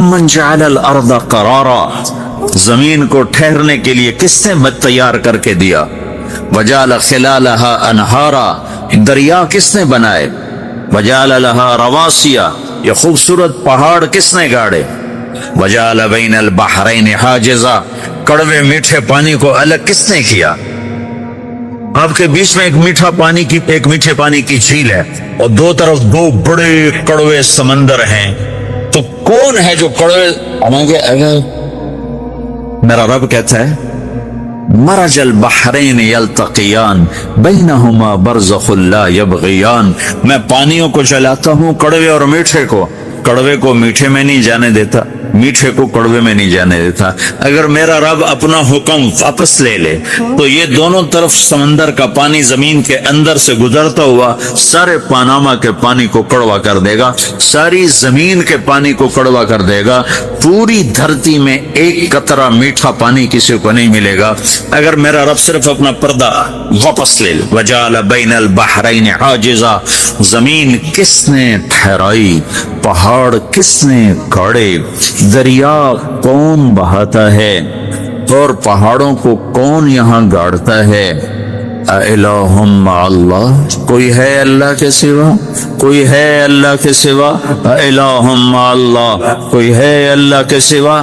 امن جعل الارض قرارا، زمین کو ٹھہرنے کے لیے کس نے مت تیار کر کے دیا؟ وجعل خلالها انہارا، دریا کس نے بنائے؟ وجعل لها رواسیا، یہ خوبصورت پہاڑ کس نے گاڑے؟ وجعل بین البحرین حاجزا، کڑوے میٹھے پانی کو الگ کس نے کیا؟ آپ کے بیچ میں ایک میٹھے پانی کی جھیل ہے اور دو طرف دو بڑے کڑوے سمندر ہیں، تو کون ہے جو کڑوے؟ میرا رب کہتا ہے مرج البحرین یلتقیان بینہما برزخ لا یبغیان، میں پانیوں کو چلاتا ہوں، کڑوے اور میٹھے کو، کڑوے کو میٹھے میں نہیں جانے دیتا، میٹھے کو کڑوے میں نہیں جانے دیتا۔ اگر میرا رب اپنا حکم واپس لے لے تو یہ دونوں طرف سمندر کا پانی زمین کے اندر سے گزرتا ہوا سارے پاناما کے پانی کو کڑوا کر دے گا، ساری زمین کے پانی کو کڑوا کر دے گا، پوری دھرتی میں ایک قطرہ میٹھا پانی کسی کو نہیں ملے گا اگر میرا رب صرف اپنا پردہ واپس لے لے۔ وجعل بین البحرین حاجزا، زمین کس نے ٹھہرائی، پہاڑ کس نے گاڑے، دریا کون بہاتا ہے اور پہاڑوں کو کون یہاں گاڑتا ہے؟ اِلَٰهٌ مَّعَ اللَّهِ، کوئی ہے اللہ کے سوا؟ کوئی ہے اللہ کے سوا؟ اِلَٰهٌ مَّعَ اللَّهِ، کوئی ہے اللہ کے سوا؟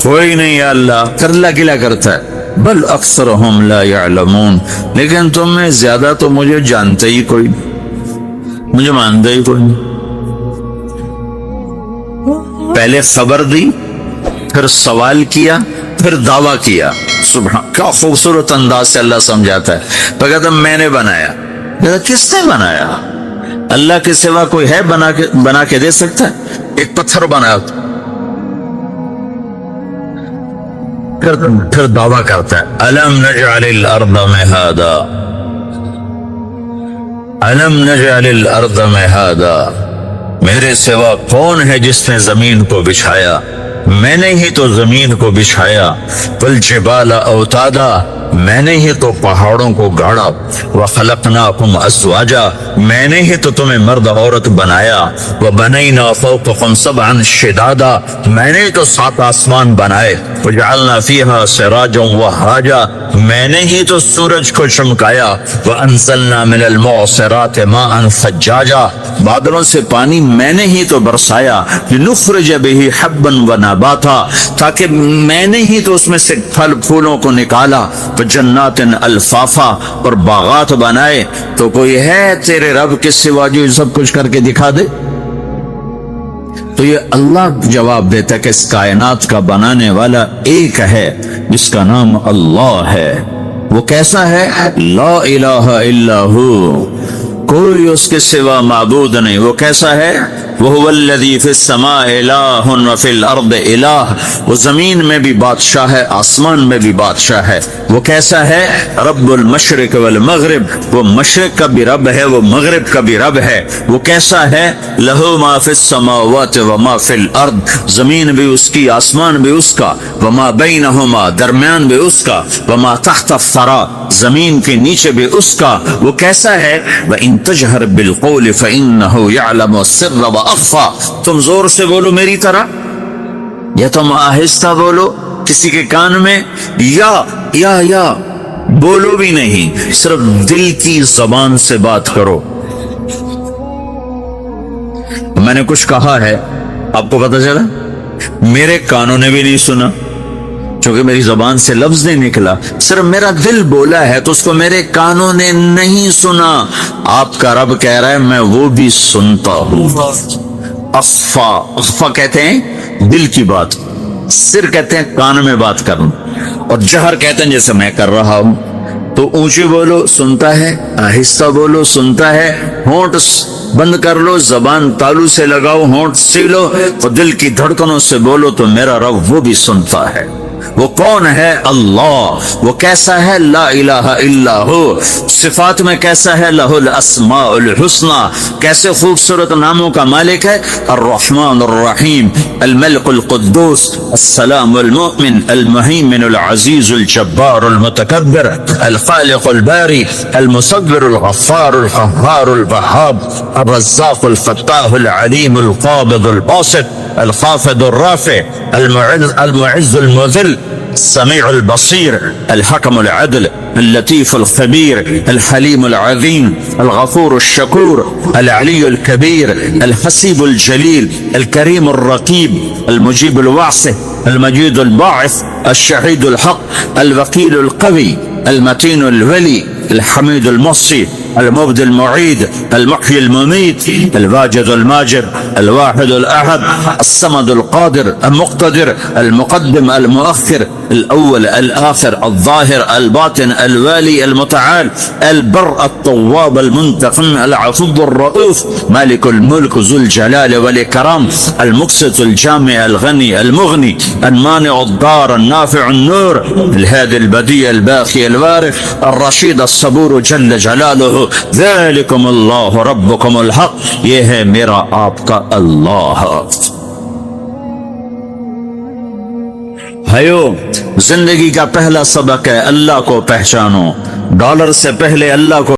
کوئی نہیں، اللہ کر اللہ گلا کرتا ہے۔ بل اکثرهم لا يعلمون، لیکن تم میں زیادہ تو مجھے جانتے ہی کوئی نہیں، مجھے مانتے ہی کوئی نہیں۔ پہلے خبر دی، پھر سوال کیا، پھر دعویٰ کیا۔ سبحان، کیا خوبصورت انداز سے اللہ سمجھاتا ہے۔ تو کہتا میں نے بنایا، کہتا کس نے بنایا؟ اللہ کے سوا کوئی ہے بنا کے دے سکتا ہے؟ ایک پتھر بنایا، پھر دعویٰ کرتا ہے الم نجعل الارض مہادا، الم نجعل الارض مہادا، میرے سوا کون ہے جس نے زمین کو بچھایا؟ میں نے ہی تو زمین کو بچھایا۔ والجبال اوتادا، میں نے ہی تو پہاڑوں کو گاڑا۔ وخلقناکم ازواجا، میں نے ہی تو تمہیں مرد عورت بنایا۔ وبنینا فوقکم سبعا شدادا، میں نے ہی تو 7 آسمان بنائے۔ وجعلنا فیہا سراجا وہاجا، میں نے ہی تو سورج کو چمکایا۔ وانزلنا من المعصرات ماء ثجاجا، بادلوں سے پانی میں نے ہی تو برسایا۔ لنخرج به حبا ونباتا، تاکہ میں نے ہی تو اس میں سے پھل پھولوں کو نکالا۔ جنات الفافا، اور باغات بنائے۔ تو کوئی ہے تیرے رب کے سوا جو سب کچھ کر کے دکھا دے؟ تو یہ اللہ جواب دیتا ہے کہ اس کائنات کا بنانے والا ایک ہے جس کا نام اللہ ہے۔ وہ کیسا ہے؟ لا الہ الا ہو، کوئی اس کے سوا معبود نہیں۔ وہ کیسا ہے؟ وَهُوَ الَّذِي فِي السَّمَاءِ إِلَٰهٌ وَفِي الْأَرْضِ إِلَٰهٌ، وہ زمین میں بھی بادشاہ ہے، آسمان میں بھی بادشاہ ہے۔ وہ کیسا ہے؟ رب المشرق والمغرب، وہ مشرق کا بھی رب ہے، وہ مغرب کا بھی رب ہے۔ وہ کیسا ہے؟ لَهُ مَا فِي السَّمَاوَاتِ وَمَا فِي الْأَرْضِ، زمین بھی اس کی، آسمان بھی اس کا۔ وَمَا بَيْنَهُمَا، درمیان بھی اس کا۔ وَمَا تَحْتَ الثَّرَىٰ، زمین کے نیچے بھی اس کا۔ وہ کیسا ہے؟ وَإِن تَجْهَرْ بِالْقَوْلِ فَإِنَّهُ يَعْلَمُ السِّرَّ وَأَخْفَىٰ، تم زور سے بولو میری طرح، یا تم آہستہ بولو کسی کے کان میں، یا بولو بھی نہیں، صرف دل کی زبان سے بات کرو۔ میں نے کچھ کہا ہے، آپ کو پتہ چلا؟ میرے کانوں نے بھی نہیں سنا، چونکہ میری زبان سے لفظ نہیں نکلا، صرف میرا دل بولا ہے تو اس کو میرے کانوں نے نہیں سنا۔ آپ کا رب کہہ رہا ہے میں وہ بھی سنتا ہوں۔ اخفا کہتے ہیں دل کی بات، سر کہتے ہیں کان میں بات کرنا، اور جہر کہتے ہیں جیسے میں کر رہا ہوں۔ تو اونچی بولو سنتا ہے، آہستہ بولو سنتا ہے، ہونٹ بند کر لو، زبان تالو سے لگاؤ، ہونٹ سیلو، اور دل کی دھڑکنوں سے بولو تو میرا رب وہ بھی سنتا ہے۔ وہ کون ہے؟ اللہ۔ وہ کیسا ہے؟ لا الہ الا ہو۔ صفات میں کیسا ہے؟ لہ الاسماء الحسنی، کیسے خوبصورت ناموں کا مالک ہے؟ الرحمن الرحیم، الملک القدوس، السلام المؤمن، المہیمن العزیز الجبار المتکبر، الخالق الباری، المصور الغفار القہار الوہاب، الرزاق الفتاح العلیم القابض الباسط، الخافض الرافع، المعز المذل، السميع البصير، الحكم العدل، اللطيف الخبير، الحليم العظيم، الغفور الشكور، العلي الكبير، الحسيب الجليل، الكريم الرقيب، المجيب الواسع، المجيد الباعث، الشهيد الحق، الوكيل القوي، المتين الولي، الحميد المحصي، المبدي المعيد، المحيي المميت، الواجد الماجد، الواحد الأحد، الصمد القادر المقتدر، المقدم المؤخر، الأول الآخر، الظاهر الباطن، الوالي المتعال، البر التواب المنتقم، العفو الرؤوف، مالك الملك ذو الجلال والإكرام، المقسط الجامع الغني المغني، المانع الضار النافع النور، الهادي البديع الباقي الوارث، الرشيد الصبور جل جلالہ. ذالکم اللہ ربکم الحق، یہ ہے میرا آپ کا اللہ. بھائیو، زندگی کا پہلا سبق ہے اللہ کو پہچانو. ڈالر سے پہلے اللہ کو